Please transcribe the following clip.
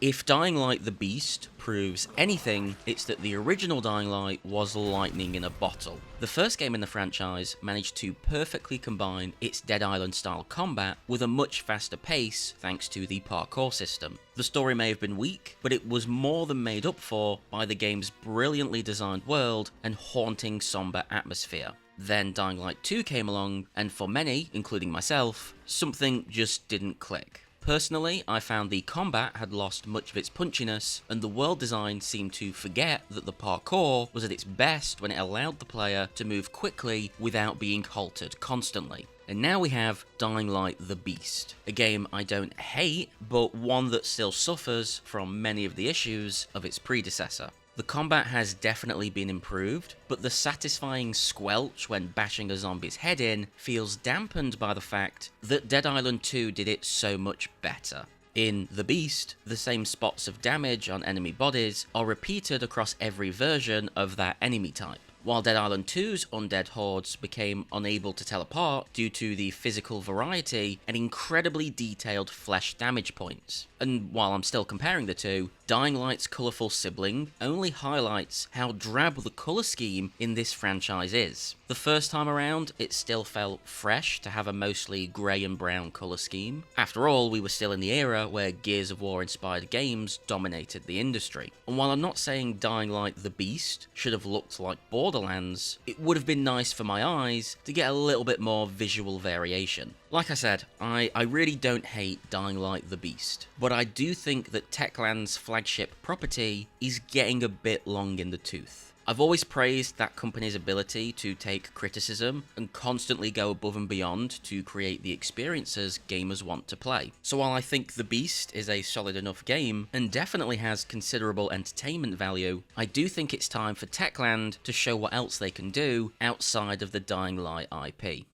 If Dying Light the Beast proves anything, it's that the original Dying Light was lightning in a bottle. The first game in the franchise managed to perfectly combine its Dead Island style combat with a much faster pace thanks to the parkour system. The story may have been weak, but it was more than made up for by the game's brilliantly designed world and haunting somber atmosphere. Then Dying Light 2 came along, and for many, including myself, something just didn't click. Personally, I found the combat had lost much of its punchiness, and the world design seemed to forget that the parkour was at its best when it allowed the player to move quickly without being halted constantly. And now we have Dying Light the Beast, a game I don't hate, but one that still suffers from many of the issues of its predecessor. The combat has definitely been improved, but the satisfying squelch when bashing a zombie's head in feels dampened by the fact that Dead Island 2 did it so much better. In The Beast, the same spots of damage on enemy bodies are repeated across every version of that enemy type, while Dead Island 2's undead hordes became unable to tell apart due to the physical variety and incredibly detailed flesh damage points. And while I'm still comparing the two, Dying Light's colourful sibling only highlights how drab the colour scheme in this franchise is. The first time around, it still felt fresh to have a mostly grey and brown colour scheme. After all, we were still in the era where Gears of War inspired games dominated the industry. And while I'm not saying Dying Light the Beast should have looked like Borderlands, it would have been nice for my eyes to get a little bit more visual variation. Like I said, I really don't hate Dying Light the Beast, but I do think that Techland's flagship property is getting a bit long in the tooth. I've always praised that company's ability to take criticism and constantly go above and beyond to create the experiences gamers want to play. So while I think The Beast is a solid enough game and definitely has considerable entertainment value, I do think it's time for Techland to show what else they can do outside of the Dying Light IP.